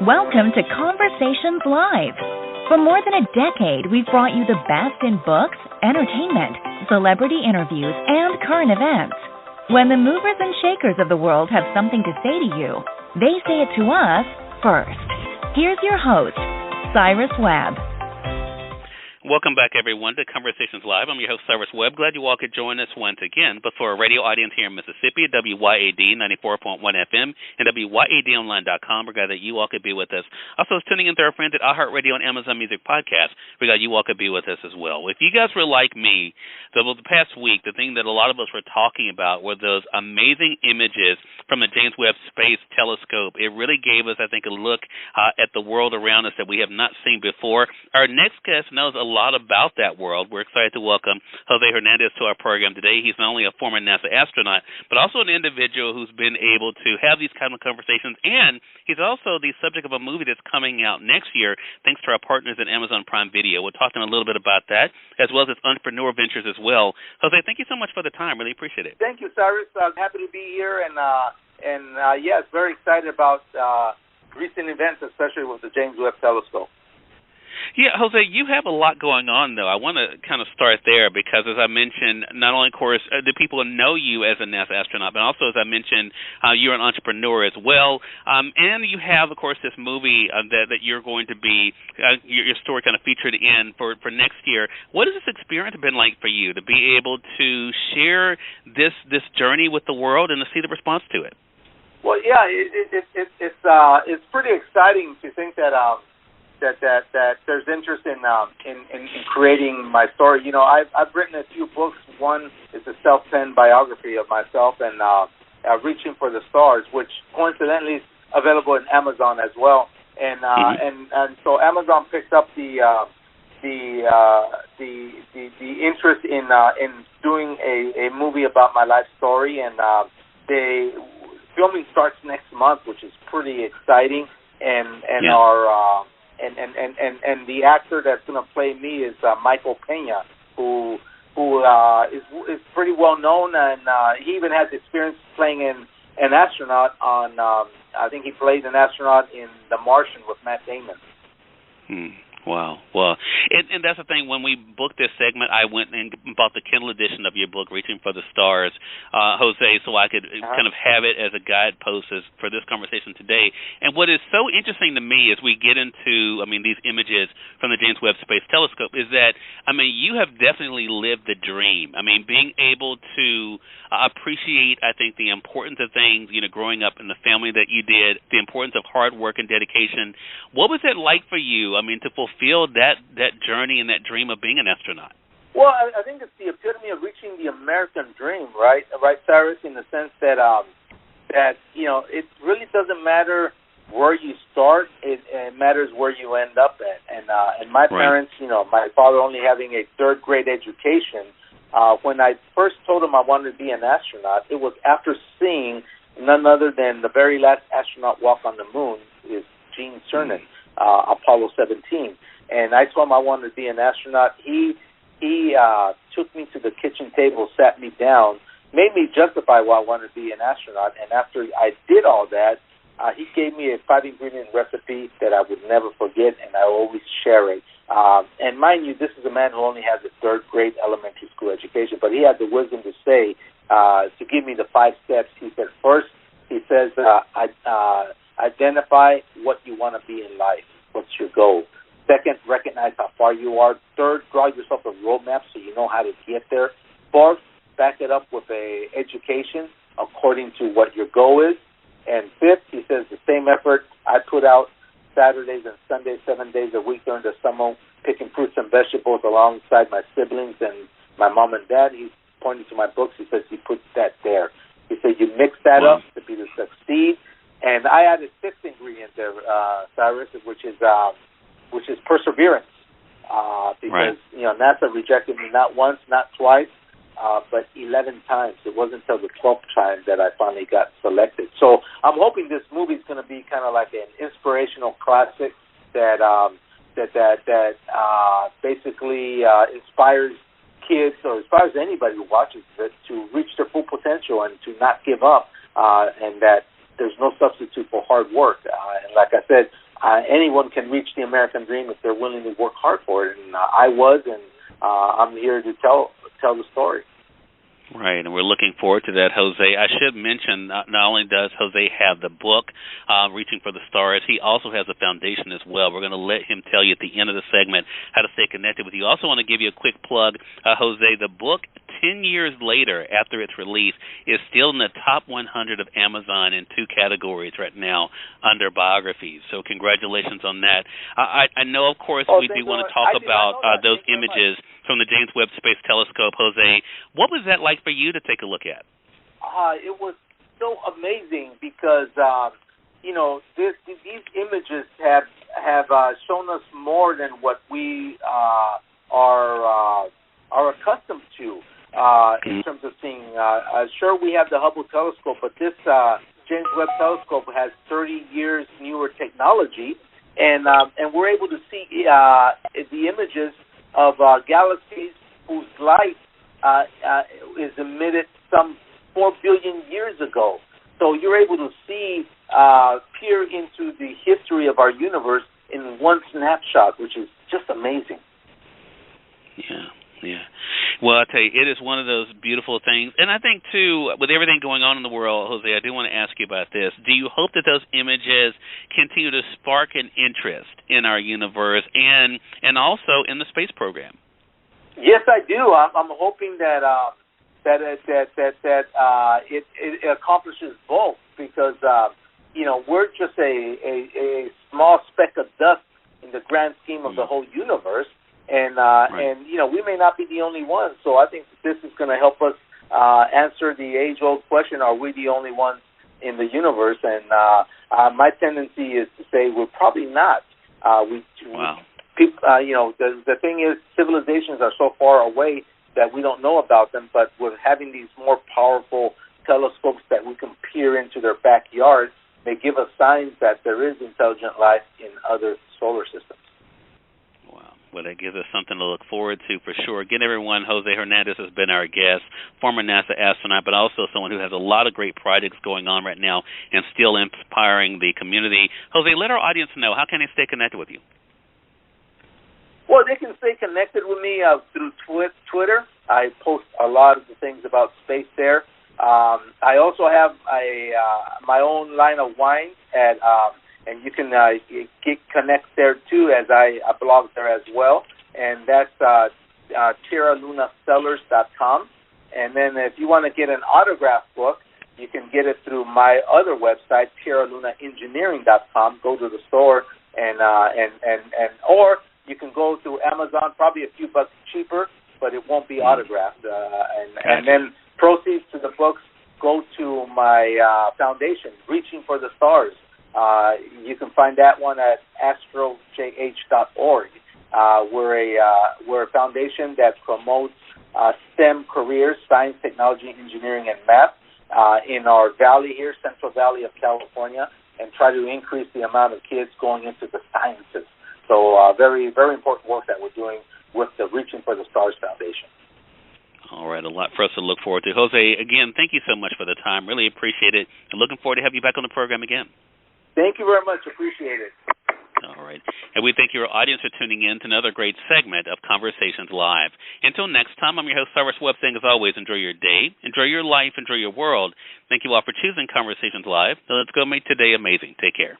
Welcome to Conversations Live. For more than a decade, we've brought you the best in books, entertainment, celebrity interviews, and current events. When the movers and shakers of the world have something to say to you, they say it to us first. Here's your host, Cyrus Webb. Welcome back, everyone, to Conversations Live. I'm your host, Cyrus Webb. Glad you all could join us once again. But for our radio audience here in Mississippi, WYAD 94.1 FM and WYADonline.com, we're glad that you all could be with us. Also, tuning in to our friends at iHeartRadio and Amazon Music Podcast, we're glad you all could be with us as well. If you guys were like me, the past week, the thing that a lot of us were talking about were those amazing images from the James Webb Space Telescope. It really gave us, I think, a look at the world around us that we have not seen before. Our next guest knows a lot about that world. We're excited to welcome Jose Hernandez to our program today. He's not only a former NASA astronaut, but also an individual who's been able to have these kind of conversations, and he's also the subject of a movie that's coming out next year, thanks to our partners at Amazon Prime Video. We'll talk to him a little bit about that, as well as his entrepreneur ventures as well. Jose, thank you so much for the time. Really appreciate it. Thank you, Cyrus. I'm happy to be here, and yes, very excited about recent events, especially with the James Webb Telescope. Yeah, Jose, you have a lot going on, though. I want to kind of start there because, as I mentioned, not only, of course, do people know you as a NASA astronaut, but also, as I mentioned, you're an entrepreneur as well. And you have, of course, this movie that you're going to be, your story kind of featured in for next year. What has this experience been like for you to be able to share this journey with the world and to see the response to it? Well, yeah, it's pretty exciting to think that that there's interest in creating my story. You know, I've written a few books. One is a self-penned biography of myself, and Reaching for the Stars, which coincidentally is available in Amazon as well. And so Amazon picked up the interest in doing a movie about my life story, and filming starts next month, which is pretty exciting. And the actor that's going to play me is Michael Pena, who is pretty well known, and he even has experience playing an astronaut on. I think he played an astronaut in The Martian with Matt Damon. Wow. Well, and that's the thing. When we booked this segment, I went and bought the Kindle edition of your book, Reaching for the Stars, Jose, so I could kind of have it as a guidepost for this conversation today. And what is so interesting to me as we get into, these images from the James Webb Space Telescope is that, you have definitely lived the dream. Being able to appreciate, I think, the importance of things, growing up in the family that you did, the importance of hard work and dedication. What was it like for you, to fulfill that journey and that dream of being an astronaut? Well, I think it's the epitome of reaching the American dream, right, Cyrus, in the sense that it really doesn't matter where you start, it matters where you end up at. And my parents, my father only having a third grade education, when I first told him I wanted to be an astronaut, it was after seeing none other than the very last astronaut walk on the moon, is Gene Cernan, Apollo 17. And I told him I wanted to be an astronaut. He took me to the kitchen table, sat me down, made me justify why I wanted to be an astronaut. And after I did all that, he gave me a 5-ingredient recipe that I would never forget, and I always share it. And mind you, this is a man who only has a third-grade elementary school education, but he had the wisdom to say, to give me the 5 steps. He said, first, he says, identify what you want to be in life. What's your goal? Second, recognize how far you are. Third, draw yourself a roadmap so you know how to get there. Fourth, back it up with a education according to what your goal is. And fifth, he says the same effort I put out Saturdays and Sundays, 7 days a week during the summer, picking fruits and vegetables alongside my siblings and my mom and dad. He's pointing to my books. He says he puts that there. He said you mix that up to be to succeed. And I added 6th ingredient there, Cyrus, which is perseverance. Because NASA rejected me not once, not twice, but 11 times. It wasn't until the 12th time that I finally got selected. So I'm hoping this movie is going to be kind of like an inspirational classic that basically inspires kids or inspires anybody who watches it to reach their full potential and to not give up, and that there's no substitute for hard work. And like I said, anyone can reach the American dream if they're willing to work hard for it. And I was, and I'm here to tell the story. Right, and we're looking forward to that, Jose. I should mention, not only does Jose have the book, Reaching for the Stars, he also has a foundation as well. We're going to let him tell you at the end of the segment how to stay connected with you. I also want to give you a quick plug, Jose. The book, 10 years later after its release, is still in the top 100 of Amazon in 2 categories right now under biographies. So congratulations on that. I know, of course, we do want to talk about those images from the James Webb Space Telescope. Jose, what was that like for you to take a look at? It was so amazing because these images have shown us more than what we are accustomed to in terms of seeing. Sure, we have the Hubble telescope, but this James Webb Telescope has 30 years newer technology, and we're able to see the images of galaxies whose light is emitted some 4 billion years ago. So you're able to see, peer into the history of our universe in one snapshot, which is just amazing. Yeah. Well, I tell you, it is one of those beautiful things. And I think, too, with everything going on in the world, Jose, I do want to ask you about this. Do you hope that those images continue to spark an interest in our universe and also in the space program? Yes, I do. I'm hoping that it accomplishes both, because we're just a small speck of dust in the grand scheme of the whole universe, and we may not be the only ones. So I think this is going to help us answer the age-old question: are we the only ones in the universe? And my tendency is to say we're probably not. The thing is, civilizations are so far away that we don't know about them, but with having these more powerful telescopes that we can peer into their backyards, they give us signs that there is intelligent life in other solar systems. Wow. Well, that gives us something to look forward to for sure. Again, everyone, Jose Hernandez has been our guest, former NASA astronaut, but also someone who has a lot of great projects going on right now and still inspiring the community. Jose, let our audience know, how can they stay connected with you? Well, they can stay connected with me through Twitter. I post a lot of the things about space there. I also have my own line of wine, and you can get connect there too, as I blog there as well. And that's TierraLunaCellars.com. And then if you want to get an autograph book, you can get it through my other website, TierraLunaEngineering.com. Go to the store or you can go through Amazon, probably a few bucks cheaper, but it won't be autographed. And then proceeds to the books go to my foundation, Reaching for the Stars. You can find that one at astrojh.org. We're a foundation that promotes STEM careers, science, technology, engineering, and math in our valley here, Central Valley of California, and try to increase the amount of kids going into the sciences. So very, very important work that we're doing with the Reaching for the Stars Foundation. All right, a lot for us to look forward to. Jose, again, thank you so much for the time. Really appreciate it. And looking forward to have you back on the program again. Thank you very much. Appreciate it. All right. And we thank your audience for tuning in to another great segment of Conversations Live. Until next time, I'm your host, Cyrus Webb, saying, as always, enjoy your day, enjoy your life, enjoy your world. Thank you all for choosing Conversations Live. Now let's go make today amazing. Take care.